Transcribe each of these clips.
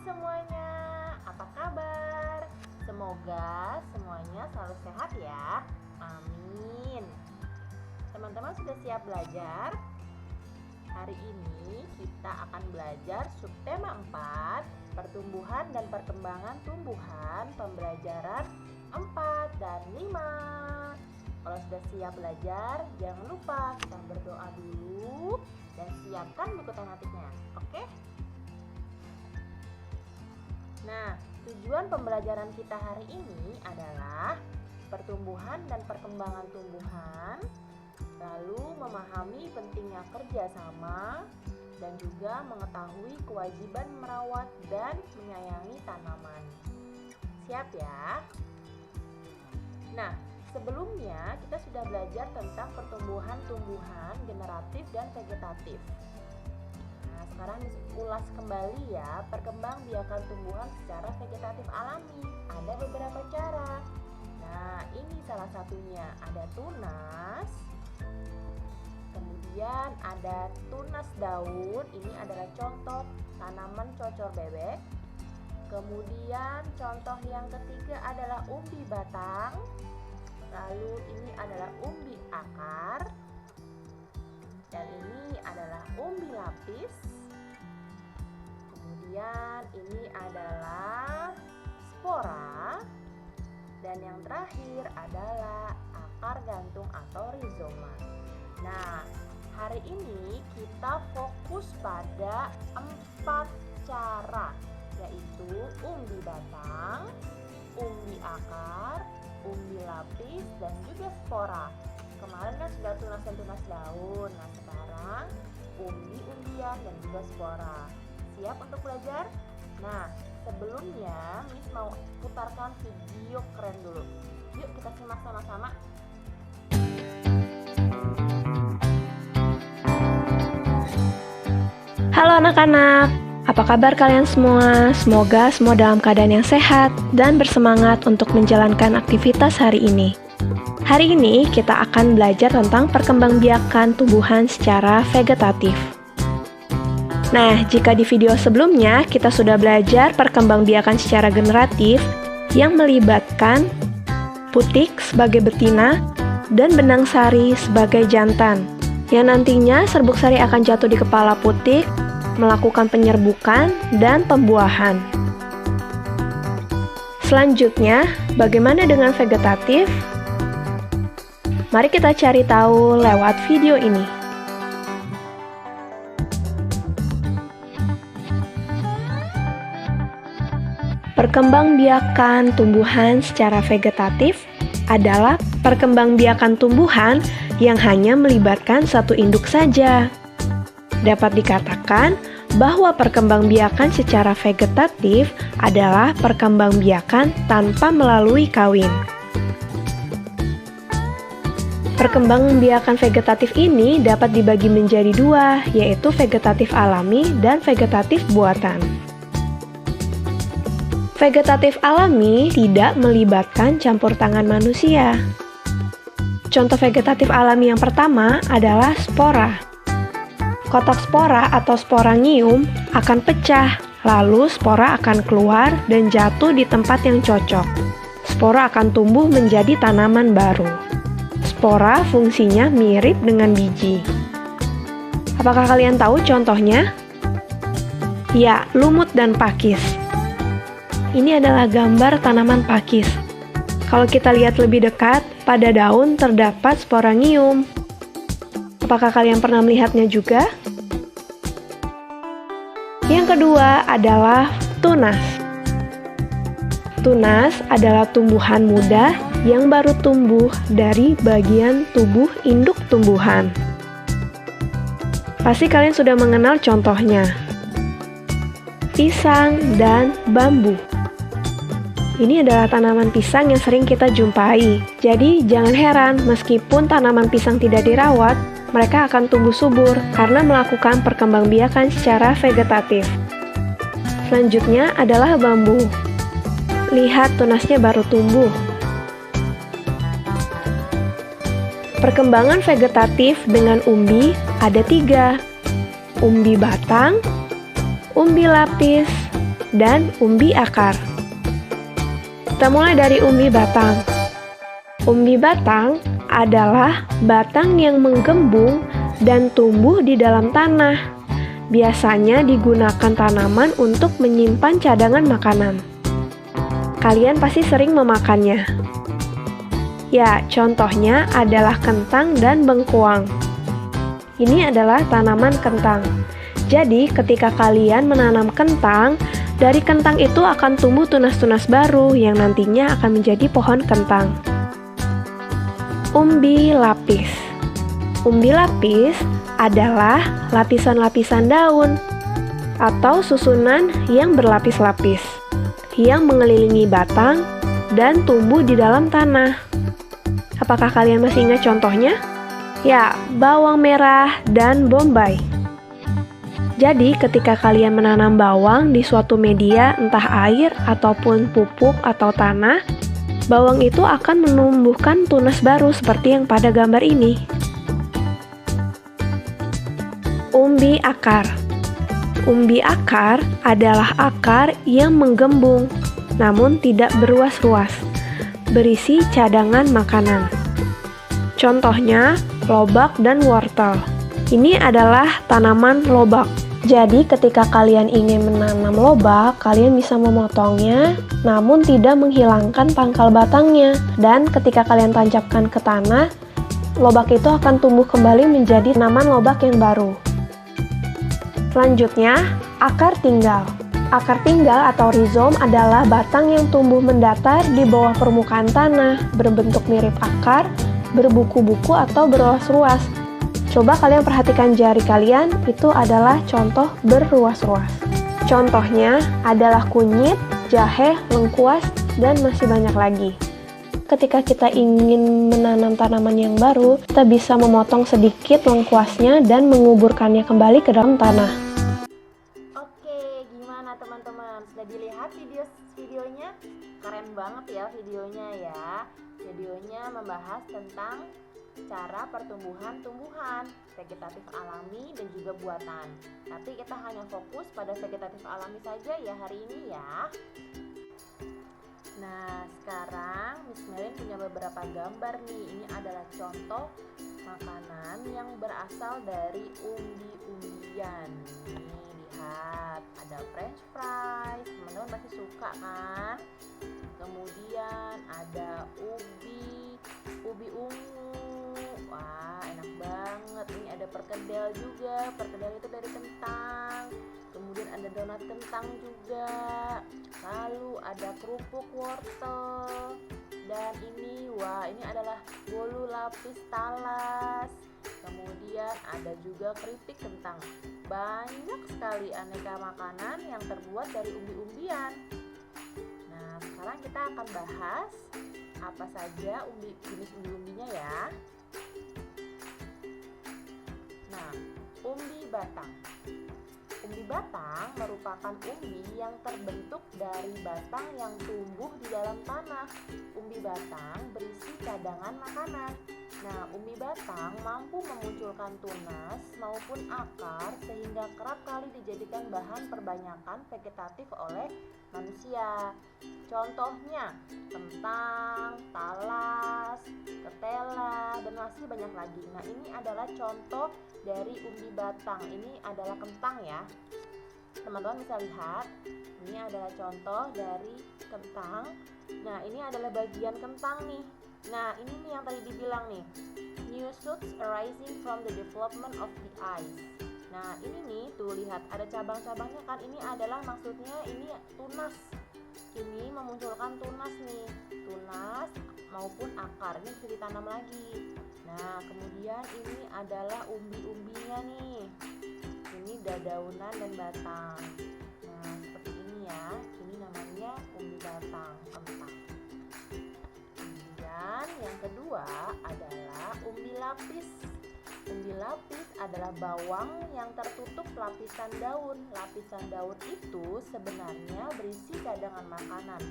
semuanya, apa kabar? Semoga semuanya selalu sehat ya. Amin. Teman-teman sudah siap belajar? Hari ini kita akan belajar subtema 4, pertumbuhan dan perkembangan tumbuhan, pembelajaran 4 dan 5. Kalau sudah siap belajar, jangan lupa kita berdoa dulu dan siapkan buku tematiknya, oke? Nah, tujuan pembelajaran kita hari ini adalah pertumbuhan dan perkembangan tumbuhan, lalu memahami pentingnya kerjasama, dan juga mengetahui kewajiban merawat dan menyayangi tanaman. Siap ya? Nah, sebelumnya kita sudah belajar tentang pertumbuhan tumbuhan generatif dan vegetatif. Nah, sekarang ulas kembali ya perkembangbiakan tumbuhan secara vegetatif alami. Ada beberapa cara. Nah, ini salah satunya, ada tunas. Kemudian ada tunas daun, ini adalah contoh tanaman cocor bebek. Kemudian contoh yang ketiga adalah umbi batang. Lalu ini adalah umbi akar. Dan ini adalah umbi lapis. Kemudian ini adalah spora. Dan yang terakhir adalah akar gantung atau rizoma. Nah, hari ini kita fokus pada 4 cara, yaitu umbi batang, umbi akar, umbi lapis, dan juga spora. Kemarin kan sudah tunas dan tunas daun. Nah, sekarang umbi-umbian dan juga spora. Siap untuk belajar? Nah, sebelumnya Miss mau putarkan video keren dulu. Yuk kita simak sama-sama. Halo anak-anak, apa kabar kalian semua? Semoga semua dalam keadaan yang sehat dan bersemangat untuk menjalankan aktivitas hari ini. Hari ini kita akan belajar tentang perkembangbiakan tumbuhan secara vegetatif. Nah, jika di video sebelumnya kita sudah belajar perkembangbiakan secara generatif yang melibatkan putik sebagai betina dan benang sari sebagai jantan, yang nantinya serbuk sari akan jatuh di kepala putik, melakukan penyerbukan dan pembuahan. Selanjutnya, bagaimana dengan vegetatif? Mari kita cari tahu lewat video ini. Perkembangbiakan tumbuhan secara vegetatif adalah perkembangbiakan tumbuhan yang hanya melibatkan satu induk saja. Dapat dikatakan bahwa perkembangbiakan secara vegetatif adalah perkembangbiakan tanpa melalui kawin. Perkembangbiakan vegetatif ini dapat dibagi menjadi dua, yaitu vegetatif alami dan vegetatif buatan. Vegetatif alami tidak melibatkan campur tangan manusia. Contoh vegetatif alami yang pertama adalah spora. Kotak spora atau sporangium akan pecah, lalu spora akan keluar dan jatuh di tempat yang cocok. Spora akan tumbuh menjadi tanaman baru. Spora fungsinya mirip dengan biji. Apakah kalian tahu contohnya? Ya, lumut dan pakis. Ini adalah gambar tanaman pakis. Kalau kita lihat lebih dekat, pada daun terdapat sporangium. Apakah kalian pernah melihatnya juga? Yang kedua adalah tunas. Tunas adalah tumbuhan muda yang baru tumbuh dari bagian tubuh induk tumbuhan. Pasti kalian sudah mengenal contohnya. Pisang dan bambu. Ini adalah tanaman pisang yang sering kita jumpai. Jadi jangan heran meskipun tanaman pisang tidak dirawat, mereka akan tumbuh subur karena melakukan perkembangbiakan secara vegetatif. Selanjutnya adalah bambu. Lihat tunasnya baru tumbuh. Perkembangan vegetatif dengan umbi ada 3. Umbi batang, umbi lapis, dan umbi akar. Kita mulai dari umbi batang. Umbi batang adalah batang yang menggembung dan tumbuh di dalam tanah. Biasanya digunakan tanaman untuk menyimpan cadangan makanan. Kalian pasti sering memakannya. Ya, contohnya adalah kentang dan bengkuang. Ini adalah tanaman kentang. Jadi, ketika kalian menanam kentang, dari kentang itu akan tumbuh tunas-tunas baru yang nantinya akan menjadi pohon kentang. Umbi lapis. Umbi lapis adalah lapisan-lapisan daun atau susunan yang berlapis-lapis yang mengelilingi batang dan tumbuh di dalam tanah. Apakah kalian masih ingat contohnya? Ya, bawang merah dan bombay. Jadi, ketika kalian menanam bawang di suatu media, entah air ataupun pupuk atau tanah, bawang itu akan menumbuhkan tunas baru seperti yang pada gambar ini. Umbi akar. Umbi akar adalah akar yang menggembung, namun tidak beruas-ruas, berisi cadangan makanan. Contohnya, lobak dan wortel. Ini adalah tanaman lobak. Jadi, ketika kalian ingin menanam lobak, kalian bisa memotongnya, namun tidak menghilangkan pangkal batangnya. Dan ketika kalian tancapkan ke tanah, lobak itu akan tumbuh kembali menjadi tanaman lobak yang baru. Selanjutnya, akar tinggal. Akar tinggal atau rizom adalah batang yang tumbuh mendatar di bawah permukaan tanah, berbentuk mirip akar, berbuku-buku atau beruas-ruas. Coba kalian perhatikan jari kalian, itu adalah contoh berruas-ruas. Contohnya adalah kunyit, jahe, lengkuas, dan masih banyak lagi. Ketika kita ingin menanam tanaman yang baru, kita bisa memotong sedikit lengkuasnya dan menguburkannya kembali ke dalam tanah. Teman-teman, sudah dilihat videonya? Keren banget ya videonya ya. Videonya membahas tentang cara pertumbuhan tumbuhan vegetatif alami dan juga buatan. Tapi kita hanya fokus pada vegetatif alami saja ya hari ini ya. Nah, sekarang Miss Melin punya beberapa gambar nih. Ini adalah contoh makanan yang berasal dari umbi-umbian. Nih, lihat, ada french fries, teman-teman pasti suka kan? Kemudian ada ubi ungu. Wah, enak banget. Ini ada perkedel juga. Perkedel itu dari kentang. Kemudian ada donat kentang juga. Lalu ada kerupuk wortel. Dan ini, wah, ini adalah bolu lapis talas. Kemudian ada juga keripik kentang. Banyak sekali aneka makanan yang terbuat dari umbi-umbian. Nah, sekarang kita akan bahas apa saja jenis umbi-umbinya ya. Nah, umbi batang. Umbi batang merupakan umbi yang terbentuk dari batang yang tumbuh di dalam tanah. Umbi batang berisi cadangan makanan. Nah, umbi batang mampu memunculkan tunas maupun akar sehingga kerap kali dijadikan bahan perbanyakan vegetatif oleh manusia. Contohnya kentang, talas, ketela, dan masih banyak lagi. Nah, ini adalah contoh dari umbi batang. Ini adalah kentang ya. Teman-teman bisa lihat, ini adalah contoh dari kentang. Nah, ini adalah bagian kentang nih. Nah, ini nih yang tadi dibilang nih, new shoots arising from the development of the eyes. Nah, ini nih, tuh lihat ada cabang-cabangnya kan. Ini adalah maksudnya ini tunas. Ini memunculkan tunas nih, tunas maupun akar. Ini bisa ditanam lagi. Nah, kemudian ini adalah umbi-umbinya nih. Ini dedaunan dan batang. Nah, seperti ini ya. Ini namanya umbi batang kentang. Kemudian yang kedua adalah umbi lapis. Umbi lapis adalah bawang yang tertutup lapisan daun. Lapisan daun itu sebenarnya berisi cadangan makanan.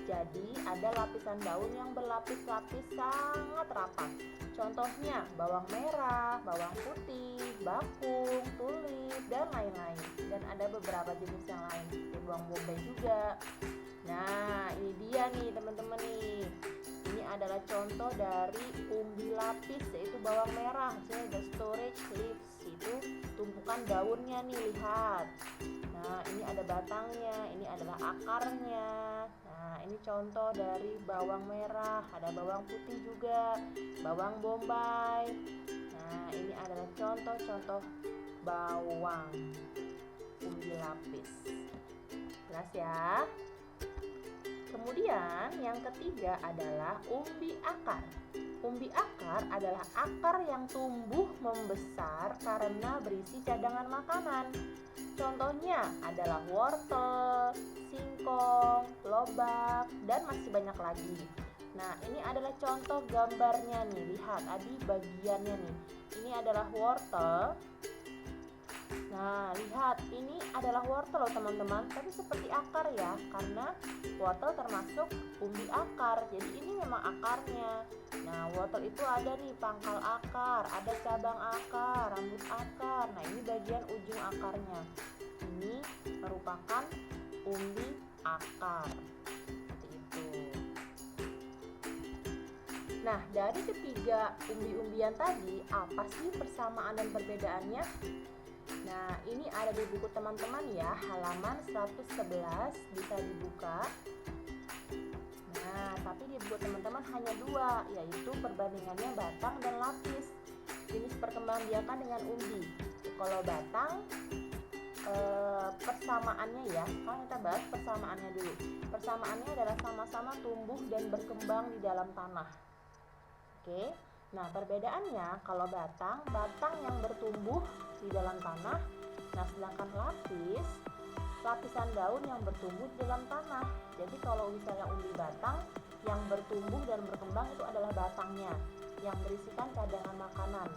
Jadi ada lapisan daun yang berlapis-lapis sangat rapat. Contohnya bawang merah, bawang putih, bakung, tulip, dan lain-lain. Dan ada beberapa jenis yang lain seperti bawang bombay juga. Nah, ini dia nih teman-teman nih. Ini adalah contoh dari umbi lapis, yaitu bawang merah. Jadi ada storage leaves, itu tumpukan daunnya nih, lihat. Nah, ini ada batangnya, ini adalah akarnya. Nah, ini contoh dari bawang merah, ada bawang putih juga, bawang bombay. Nah, ini adalah contoh-contoh bawang umbi lapis. Jelas ya? Kemudian yang ketiga adalah umbi akar. Umbi akar adalah akar yang tumbuh membesar karena berisi cadangan makanan. Contohnya adalah wortel, singkong, lobak, dan masih banyak lagi. Nah, ini adalah contoh gambarnya nih. Lihat, ada bagiannya nih. Ini adalah wortel. Nah, lihat, ini adalah wortel loh teman-teman, tapi seperti akar ya, karena wortel termasuk umbi akar, jadi ini memang akarnya. Nah, wortel itu ada nih pangkal akar, ada cabang akar, rambut akar. Nah, ini bagian ujung akarnya. Ini merupakan umbi akar. Seperti itu. Nah, dari ketiga umbi-umbian tadi, apa sih persamaan dan perbedaannya? Nah, ini ada di buku teman-teman ya, halaman 111, bisa dibuka. Nah, tapi di buku teman-teman hanya dua, yaitu perbandingannya batang dan lapis. Jenis perkembangbiakan dengan umbi. Kalau batang, persamaannya ya, kalau kita bahas persamaannya dulu. Persamaannya adalah sama-sama tumbuh dan berkembang di dalam tanah. Oke. Nah, perbedaannya kalau batang yang bertumbuh di dalam tanah. Nah, sedangkan lapis, lapisan daun yang bertumbuh di dalam tanah. Jadi kalau misalnya umbi batang, yang bertumbuh dan berkembang itu adalah batangnya, yang berisikan cadangan makanan.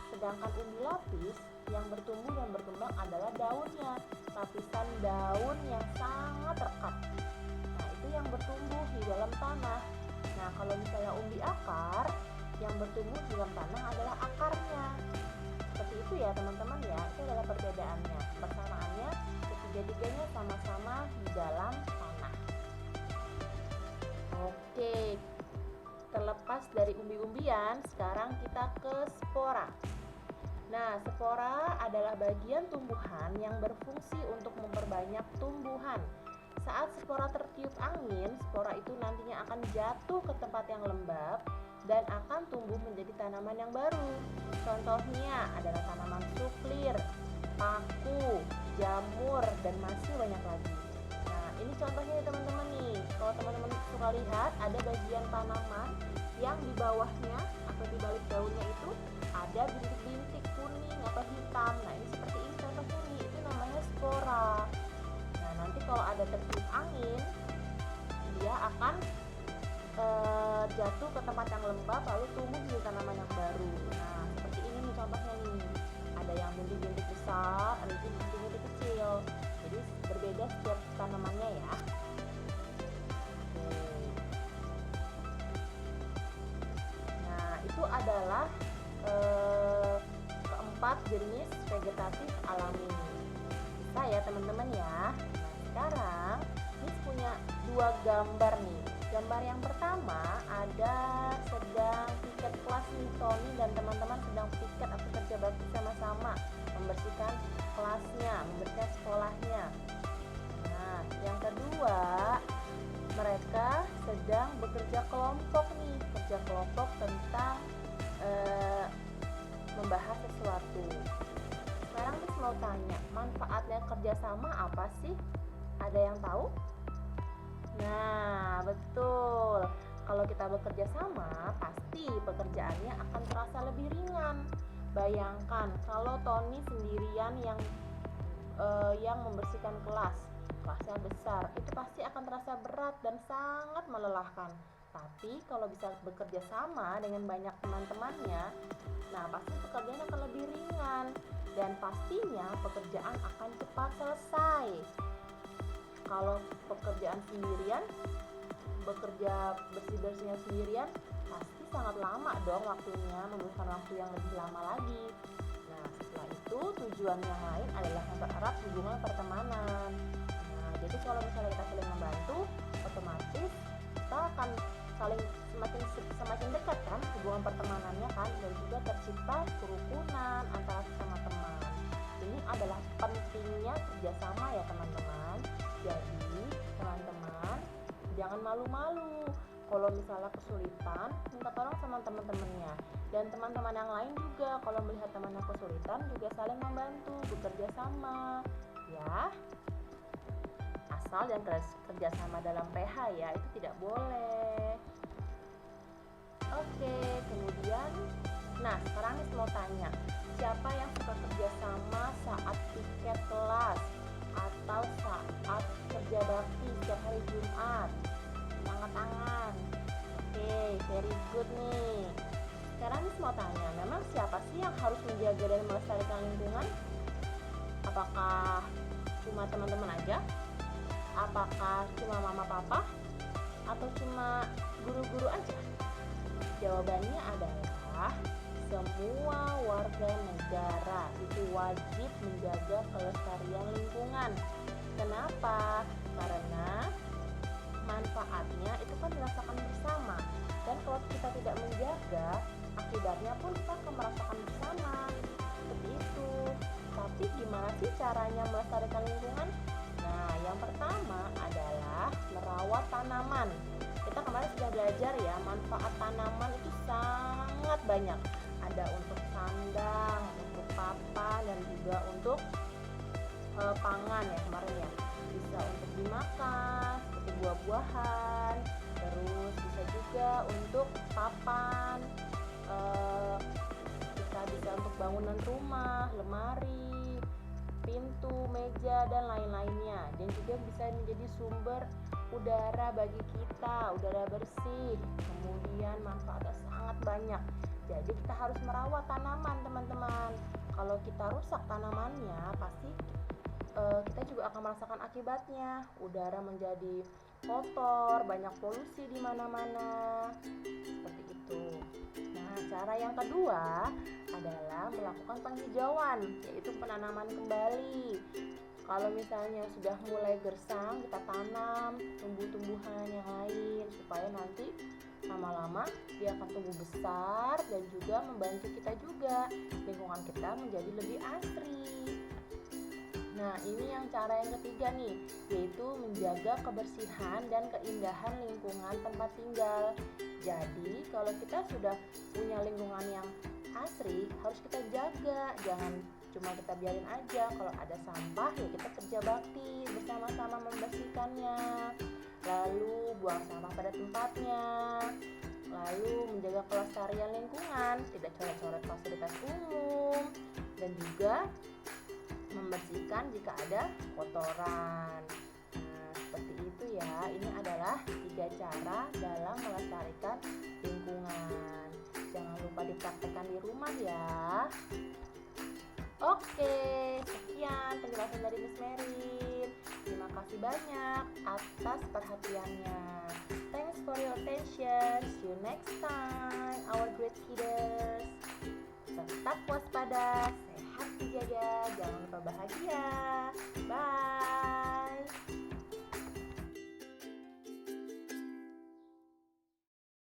Sedangkan umbi lapis, yang bertumbuh dan berkembang adalah daunnya, lapisan daun yang sangat rekat. Nah, itu yang bertumbuh di dalam tanah. Nah, kalau misalnya umbi akar, yang bertumbuh di dalam tanah adalah akarnya. Seperti itu ya teman-teman ya, itu adalah perbedaannya. Persamaannya, ketiga-tiganya sama-sama di dalam tanah. Oke, terlepas dari umbi-umbian, sekarang kita ke spora. Nah, spora adalah bagian tumbuhan yang berfungsi untuk memperbanyak tumbuhan. Saat spora tertiup angin, spora itu nantinya akan jatuh ke tempat yang lembab dan akan tumbuh menjadi tanaman yang baru. Contohnya adalah tanaman suklir, paku, jamur, dan masih banyak lagi. Nah, ini contohnya nih teman-teman nih. Kalau teman-teman suka lihat, ada bagian tanaman yang di bawahnya atau di balik daunnya itu ada bintik-bintik kuning atau hitam. Nah, ini seperti ini contohnya nih, itu namanya spora. Nah, nanti kalau ada tertiup angin, dia akan jatuh ke tempat yang lembab lalu tumbuh menjadi tanaman yang baru. Nah, seperti ini nih contohnya nih. Ada yang bintik-bintik besar, ada juga bintik-bintik kecil. Jadi berbeda setiap tanamannya ya. Oke. Nah, itu adalah keempat jenis vegetatif alami. Bisa ya teman-teman ya. Nah, sekarang Miss punya dua gambar nih. Gambar yang pertama ada sedang piket kelas nih, Tony dan teman-teman sedang piket atau kerja bakti sama-sama membersihkan kelasnya, membersihkan sekolahnya. Nah, yang kedua mereka sedang bekerja kelompok nih, kerja kelompok tentang membahas sesuatu. Sekarang Miss mau tanya, manfaatnya kerjasama apa sih? Ada yang tahu? Nah, betul. Kalau kita bekerja sama, pasti pekerjaannya akan terasa lebih ringan. Bayangkan kalau Tony sendirian yang membersihkan kelasnya besar, itu pasti akan terasa berat dan sangat melelahkan. Tapi kalau bisa bekerja sama dengan banyak teman-temannya, nah pasti pekerjaan akan lebih ringan dan pastinya pekerjaan akan cepat selesai. Kalau pekerjaan sendirian, bekerja bersih-bersihnya sendirian, pasti sangat lama dong waktunya, membutuhkan waktu yang lebih lama lagi. Nah, setelah itu tujuan yang lain adalah mempererat hubungan pertemanan. Nah, jadi kalau semakin dekat kan hubungan pertemanannya kan, dan juga tercipta kerukunan antara sesama teman. Ini adalah pentingnya kerjasama ya teman-teman. Jadi teman-teman jangan malu-malu kalau misalnya kesulitan, minta tolong sama teman-temannya. Dan teman-teman yang lain juga kalau melihat temannya kesulitan juga saling membantu, bekerja sama ya. Asal dan kerjasama dalam PH ya, itu tidak boleh. Oke, kemudian sekarang nih mau tanya, siapa yang suka kerjasama saat piket kelas atau saat kerja bakti setiap hari Jumat? Angkat tangan. Oke, very good nih. Sekarang nih mau tanya, memang siapa sih yang harus menjaga dan melestarikan lingkungan? Apakah cuma teman-teman aja? Apakah cuma mama papa? Atau cuma guru-guru aja? Jawabannya adalah semua warga negara itu wajib menjaga kelestarian lingkungan. Kenapa? Karena manfaatnya itu kan dirasakan bersama, dan kalau kita tidak menjaga, akibatnya pun kita akan merasakan bersama. Seperti itu. Tapi gimana sih caranya melestarikan lingkungan? Nah, yang pertama adalah merawat tanaman. Kita kemarin sudah belajar ya, manfaat tanaman itu sangat banyak. Ada untuk sandang, untuk papan, dan juga untuk pangan ya kemarin ya. Bisa untuk dimakan, seperti buah-buahan. Terus bisa juga untuk papan. Kita bisa untuk bangunan rumah, lemari, pintu, meja, dan lain-lainnya. Dan juga bisa menjadi sumber udara bagi kita, udara bersih. Kemudian manfaatnya sangat banyak. Jadi kita harus merawat tanaman teman-teman. Kalau kita rusak tanamannya, pasti kita juga akan merasakan akibatnya. Udara menjadi kotor, banyak polusi di mana-mana. Seperti itu. Nah, cara yang kedua adalah melakukan penghijauan, yaitu penanaman kembali. Kalau misalnya sudah mulai gersang, kita tanam tumbuh-tumbuhan yang lain supaya nanti lama-lama dia akan tumbuh besar dan juga membantu kita juga, lingkungan kita menjadi lebih asri. Nah, ini yang cara yang ketiga nih, yaitu menjaga kebersihan dan keindahan lingkungan tempat tinggal. Jadi, kalau kita sudah punya lingkungan yang asri, harus kita jaga. Jangan cuma kita biarin aja. Kalau ada sampah, ya kita kerja bakti bersama-sama membersihkannya. Lalu buang sampah pada tempatnya. Lalu menjaga kelestarian lingkungan, tidak coret-coret fasilitas umum, dan juga membersihkan jika ada kotoran. Nah, seperti itu ya. Ini adalah 3 cara dalam melestarikan lingkungan. Jangan lupa dipraktekkan di rumah ya. Oke, sekian penjelasan dari Miss Merin. Terima kasih banyak atas perhatiannya. Thanks for your attention. See you next time, our great kids. Tetap waspada, sehat dijaga, jangan lupa bahagia. Bye.